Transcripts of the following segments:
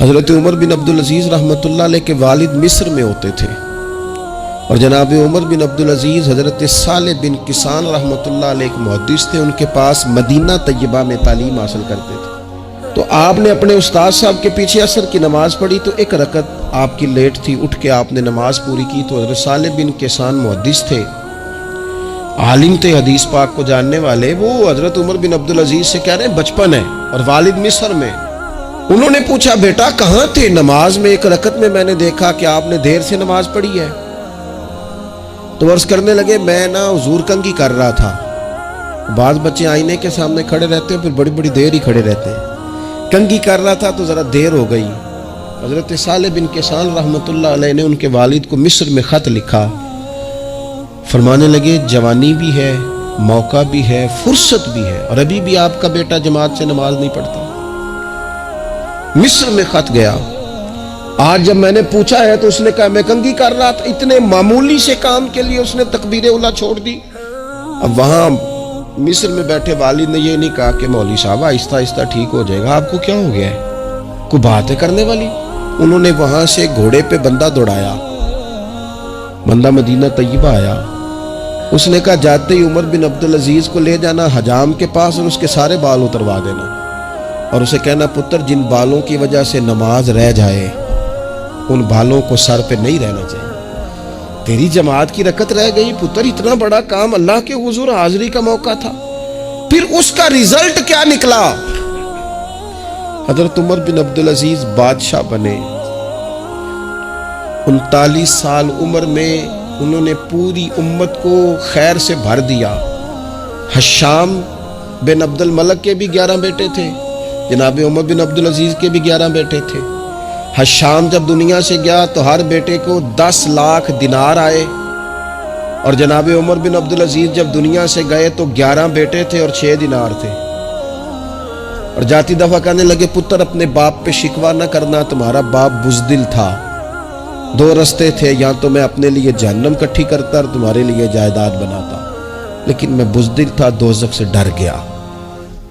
حضرت عمر بن عبدالعزیز رحمۃ اللہ علیہ کے والد مصر میں ہوتے تھے، اور جناب عمر بن عبدالعزیز حضرت صالح بن کسان رحمۃ اللہ علیہ ایک محدث تھے، ان کے پاس مدینہ طیبہ میں تعلیم حاصل کرتے تھے۔ تو آپ نے اپنے استاد صاحب کے پیچھے عصر کی نماز پڑھی، تو ایک رکعت آپ کی لیٹ تھی، اٹھ کے آپ نے نماز پوری کی۔ تو حضرت صالح بن کسان محدث تھے، عالم تھے، حدیث پاک کو جاننے والے۔ وہ حضرت عمر بن عبدالعزیز سے کہہ رہے ہیں بچپن ہے اور والد مصر میں۔ انہوں نے پوچھا بیٹا کہاں تھے؟ نماز میں ایک رکعت میں میں نے دیکھا کہ آپ نے دیر سے نماز پڑھی ہے۔ تو عرض کرنے لگے میں حضور کنگھی کر رہا تھا۔ بعض بچے آئینے کے سامنے کھڑے رہتے ہیں، پھر بڑی بڑی دیر ہی کھڑے رہتے ہیں۔ کنگھی کر رہا تھا تو ذرا دیر ہو گئی۔ حضرت صالح بن کسان رحمۃ اللہ علیہ نے ان کے والد کو مصر میں خط لکھا، فرمانے لگے جوانی بھی ہے، موقع بھی ہے، فرصت بھی ہے، اور ابھی بھی آپ کا بیٹا جماعت سے نماز نہیں پڑھتا۔ مصر میں خط گیا۔ آج جب میں نے پوچھا ہے تو اس نے کہا میں کنگھی کر رہا تھا۔ اتنے معمولی سے کام کے لیے اس نے تکبیر اولیٰ چھوڑ دی۔ اب وہاں مصر میں بیٹھے والد نے یہ نہیں کہا کہ مولوی صاحب آہستہ آہستہ ٹھیک ہو جائے گا، آپ کو کیا ہو گیا ہے، کوئی بات ہے کرنے والی؟ انہوں نے وہاں سے گھوڑے پہ بندہ دوڑایا، بندہ مدینہ طیبہ آیا۔ اس نے کہا جاتے ہی عمر بن عبدالعزیز کو لے جانا حجام کے پاس اور اس کے سارے بال اتروا دینا، اور اسے کہنا پتر جن بالوں کی وجہ سے نماز رہ جائے ان بالوں کو سر پہ نہیں رہنا چاہیے۔ تیری جماعت کی رکعت رہ گئی پتر، اتنا بڑا کام، اللہ کے حضور حاضری کا موقع تھا۔ پھر اس کا ریزلٹ کیا نکلا؟ حضرت عمر بن عبدالعزیز بادشاہ بنے۔ 39 سال عمر میں انہوں نے پوری امت کو خیر سے بھر دیا۔ حشام بن عبد الملک کے بھی 11 بیٹے تھے، جناب عمر بن عبدالعزیز کے بھی 11 بیٹے تھے۔ حشام جب دنیا سے گیا تو ہر بیٹے کو 10 لاکھ دینار آئے، اور جناب عمر بن عبدالعزیز جب دنیا سے گئے تو 11 بیٹے تھے اور 6 دینار تھے۔ اور جاتی دفعہ کہنے لگے پتر اپنے باپ پہ شکوہ نہ کرنا، تمہارا باپ بزدل تھا، 2 رستے تھے، یا تو میں اپنے لیے جہنم کٹھی کرتا اور تمہارے لیے جائیداد بناتا، لیکن میں بزدل تھا، دوزخ سے ڈر گیا،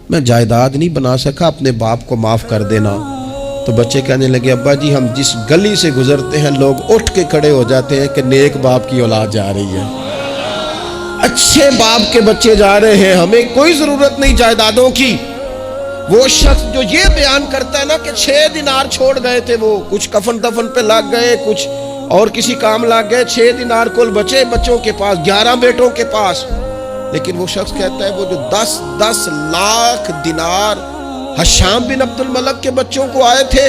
میں جائیداد نہیں بنا سکا، اپنے باپ کو معاف کر دینا۔ تو بچے کہنے لگے ابا جی ہم جس گلی سے گزرتے ہیں لوگ اٹھ کے کھڑے ہو جاتے ہیں کہ نیک باپ کی اولاد جا رہی ہے، اچھے باپ کے بچے جا رہے ہیں، ہمیں کوئی ضرورت نہیں جائیدادوں کی۔ وہ شخص جو یہ بیان کرتا ہے نا کہ 6 دینار چھوڑ گئے تھے، وہ کچھ کفن دفن پہ لگ گئے، کچھ اور کسی کام لگ گئے، 6 دینار کل بچے بچوں کے پاس، 11 بیٹوں کے پاس۔ لیکن وہ شخص کہتا ہے وہ جو 10 لاکھ دینار حشام بن عبد الملک کے بچوں کو آئے تھے،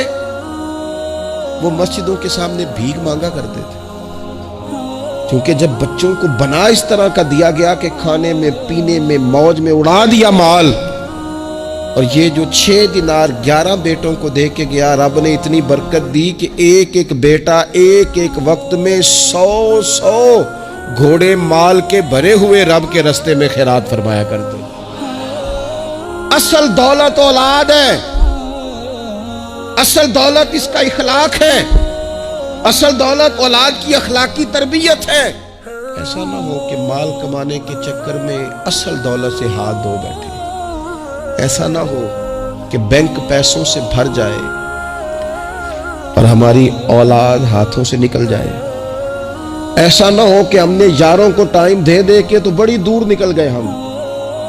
وہ مسجدوں کے سامنے بھیک مانگا کرتے تھے، کیونکہ جب بچوں کو بنا اس طرح کا دیا گیا کہ کھانے میں پینے میں موج میں اڑا دیا مال، اور یہ جو 6 دینار 11 بیٹوں کو دے کے گیا، رب نے اتنی برکت دی کہ ایک ایک بیٹا ایک ایک وقت میں 100 گھوڑے مال کے بھرے ہوئے رب کے رستے میں خیرات فرمایا کرتے۔ اصل دولت اولاد ہے، اصل دولت اس کا اخلاق ہے، اصل دولت اولاد کی اخلاقی تربیت ہے۔ ایسا نہ ہو کہ مال کمانے کے چکر میں اصل دولت سے ہاتھ دھو بیٹھے، ایسا نہ ہو کہ بینک پیسوں سے بھر جائے اور ہماری اولاد ہاتھوں سے نکل جائے، ایسا نہ ہو کہ ہم نے یاروں کو ٹائم دے دے کے تو بڑی دور نکل گئے ہم،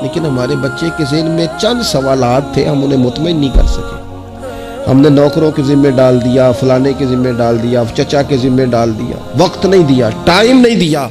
لیکن ہمارے بچے کے ذہن میں چند سوالات تھے، ہم انہیں مطمئن نہیں کر سکے، ہم نے نوکروں کے ذمہ ڈال دیا، فلانے کے ذمہ ڈال دیا، چچا کے ذمہ ڈال دیا، وقت نہیں دیا، ٹائم نہیں دیا۔